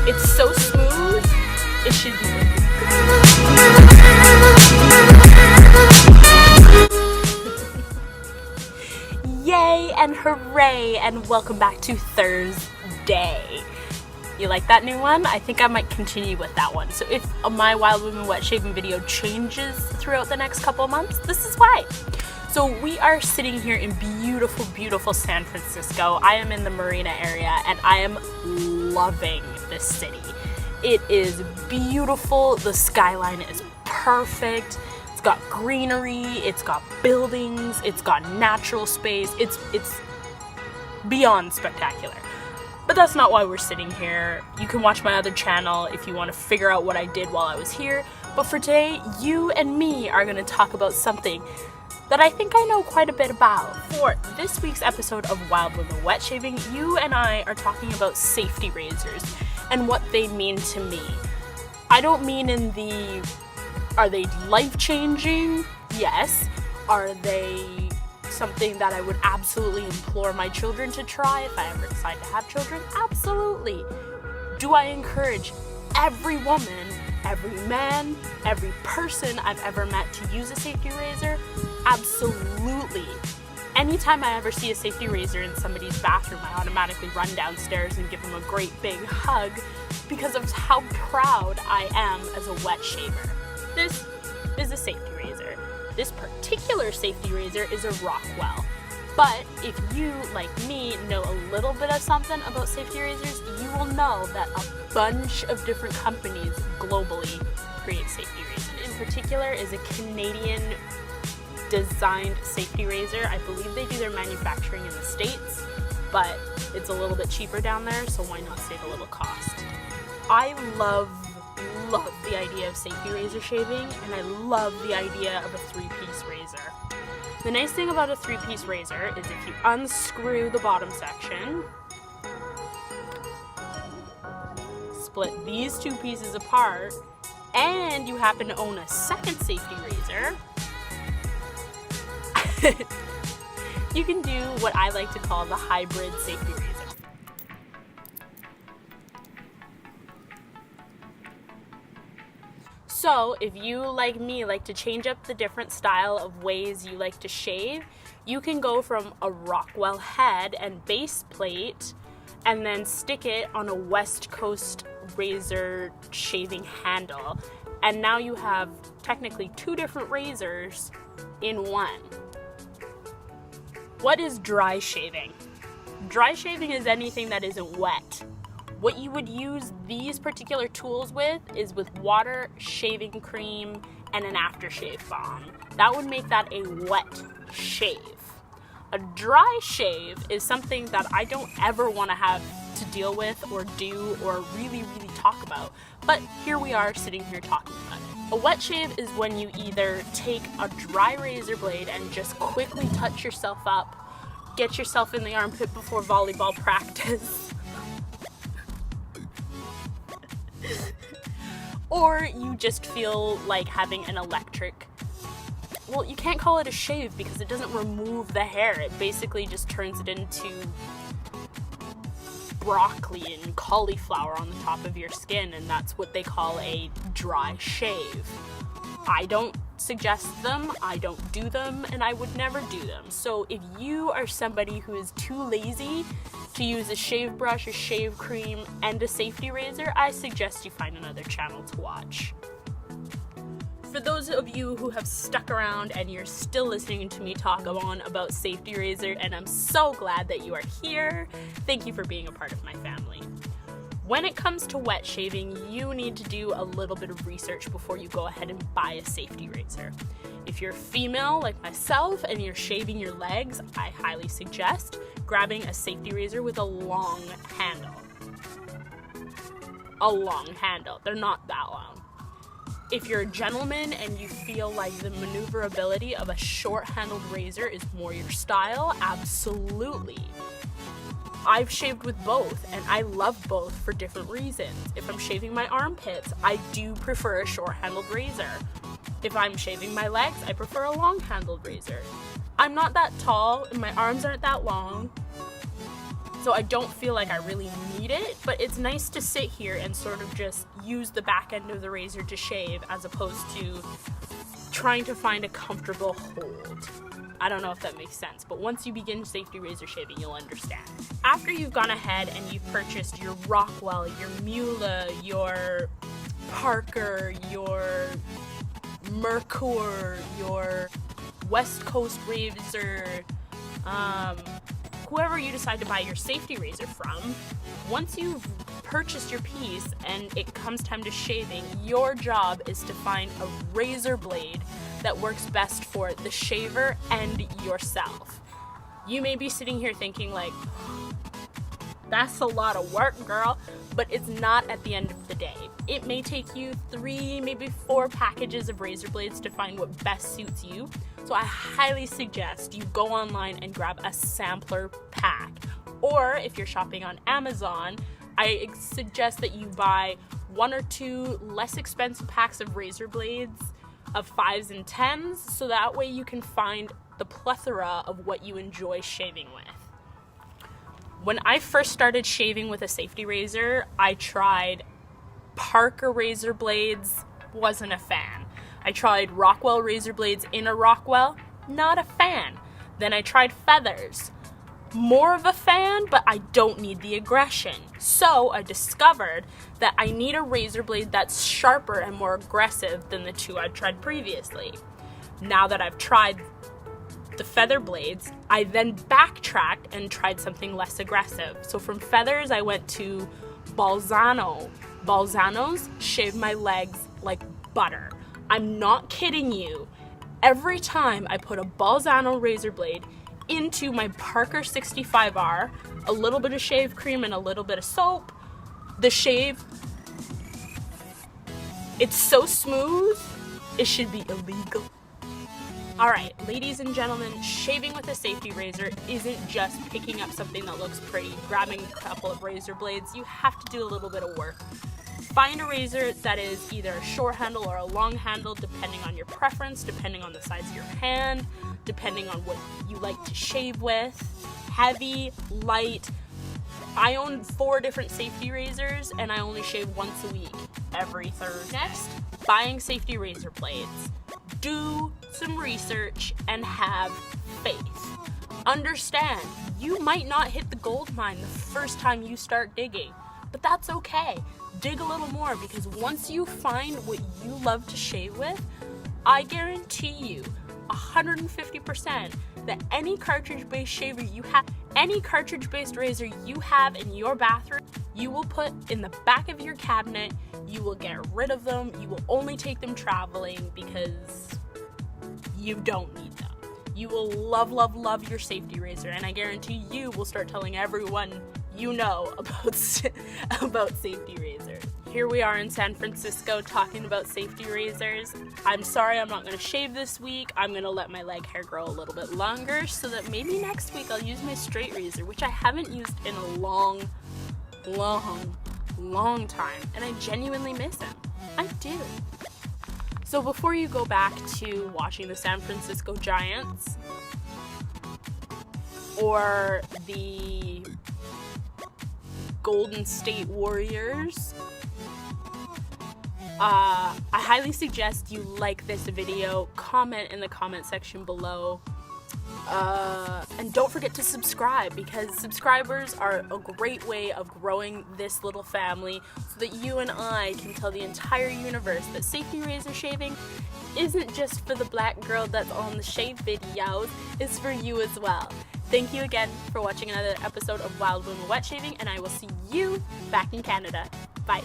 It's so smooth, it should be. Yay and hooray and welcome back to Thursday. You like that new one? I think I might continue with that one. So if my Wild Women Wet Shaving video changes throughout the next couple of months, this is why. So we are sitting here in beautiful, beautiful San Francisco. I am in the Marina area and I am loving this city. It is beautiful. The skyline is perfect. It's got greenery, it's got buildings, it's got natural space. It's beyond spectacular. But that's not why we're sitting here. You can watch my other channel if you want to figure out what I did while I was here. But for today, you and me are going to talk about something that I think I know quite a bit about. For this week's episode of Wild Women Wet Shaving, you and I are talking about safety razors and what they mean to me. I don't mean in the, are they life-changing? Yes. Are they something that I would absolutely implore my children to try if I ever decide to have children? Absolutely. Do I encourage every woman, every man, every person I've ever met to use a safety razor? Absolutely. Anytime I ever see a safety razor in somebody's bathroom, I automatically run downstairs and give them a great big hug because of how proud I am as a wet shaver. This is a safety razor. This particular safety razor is a Rockwell. But if you, like me, know a little bit of something about safety razors, you will know that a bunch of different companies globally create safety razors. In particular is a Canadian designed safety razor. I believe they do their manufacturing in the States, but it's a little bit cheaper down there, so why not save a little cost? I love the idea of safety razor shaving, and I love the idea of a three-piece razor. The nice thing about a three-piece razor is if you unscrew the bottom section, split these two pieces apart, and you happen to own a second safety razor, you can do what I like to call the hybrid safety razor. So if you, like me, like to change up the different style of ways you like to shave, you can go from a Rockwell head and base plate and then stick it on a West Coast razor shaving handle. And now you have technically two different razors in one. What is dry shaving? Dry shaving is anything that isn't wet. What you would use these particular tools with is with water, shaving cream, and an aftershave balm. That would make that a wet shave. A dry shave is something that I don't ever want to have to deal with or do or really talk about. But here we are sitting here talking about it. A wet shave is when you either take a dry razor blade and just quickly touch yourself up, get yourself in the armpit before volleyball practice, or you just feel like having an electric, well, you can't call it a shave because it doesn't remove the hair. It basically just turns it into broccoli and cauliflower on the top of your skin, and that's what they call a dry shave. I don't suggest them, I don't do them, and I would never do them. So if you are somebody who is too lazy to use a shave brush, a shave cream, and a safety razor, I suggest you find another channel to watch. For those of you who have stuck around and you're still listening to me talk on about safety razor, and I'm so glad that you are here, thank you for being a part of my family. When it comes to wet shaving, you need to do a little bit of research before you go ahead and buy a safety razor. If you're female like myself and you're shaving your legs, I highly suggest grabbing a safety razor with a long handle. A long handle. They're not that long. If you're a gentleman and you feel like the maneuverability of a short-handled razor is more your style, absolutely. I've shaved with both, and I love both for different reasons. If I'm shaving my armpits, I do prefer a short-handled razor. If I'm shaving my legs, I prefer a long-handled razor. I'm not that tall, and my arms aren't that long, so I don't feel like I really need it, but it's nice to sit here and sort of just use the back end of the razor to shave as opposed to trying to find a comfortable hold. I don't know if that makes sense, but once you begin safety razor shaving, you'll understand. After you've gone ahead and you've purchased your Rockwell, your Mueller, your Parker, your Merkur, your West Coast razor, whoever you decide to buy your safety razor from, once you've purchased your piece and it comes time to shaving, your job is to find a razor blade that works best for the shaver and yourself. You may be sitting here thinking like, that's a lot of work, girl, but it's not at the end of the day. It may take you 3, maybe 4 packages of razor blades to find what best suits you. So I highly suggest you go online and grab a sampler pack. Or if you're shopping on Amazon, I suggest that you buy 1 or 2 less expensive packs of razor blades of 5s and 10s, so that way you can find the plethora of what you enjoy shaving with. When I first started shaving with a safety razor, I tried Parker razor blades, wasn't a fan. I tried Rockwell razor blades in a Rockwell, not a fan. Then I tried feathers, more of a fan, but I don't need the aggression. So I discovered that I need a razor blade that's sharper and more aggressive than the 2 I'd tried previously. Now that I've tried the feather blades, I then backtracked and tried something less aggressive. So from feathers, I went to Balzano. Balzanos shave my legs like butter. I'm not kidding you. Every time I put a Balzano razor blade into my Parker 65R, a little bit of shave cream and a little bit of soap, the shave, it's so smooth, it should be illegal. Alright, ladies and gentlemen, shaving with a safety razor isn't just picking up something that looks pretty, grabbing a couple of razor blades. You have to do a little bit of work. Find a razor that is either a short handle or a long handle, depending on your preference, depending on the size of your hand, depending on what you like to shave with. Heavy, light. I own 4 different safety razors and I only shave once a week, every Thursday. Next, buying safety razor blades. Do some research and have faith. Understand, you might not hit the gold mine the first time you start digging, but that's okay. Dig a little more, because once you find what you love to shave with, I guarantee you 150% that any cartridge-based shaver you have, any cartridge-based razor you have in your bathroom, you will put in the back of your cabinet. You will get rid of them. You will only take them traveling because you don't need them. You will love, love, love your safety razor, and I guarantee you will start telling everyone you know about safety razors. Here we are in San Francisco talking about safety razors. I'm sorry I'm not going to shave this week. I'm going to let my leg hair grow a little bit longer so that maybe next week I'll use my straight razor, which I haven't used in a long time, and I genuinely miss him. I do. So before you go back to watching the San Francisco Giants or the Golden State Warriors, I highly suggest you like this video, comment in the comment section below, and don't forget to subscribe, because subscribers are a great way of growing this little family so that you and I can tell the entire universe that safety razor shaving isn't just for the black girl that's on the shave videos, it's for you as well. Thank you again for watching another episode of Wild Women Wet Shaving, and I will see you back in Canada. Bye.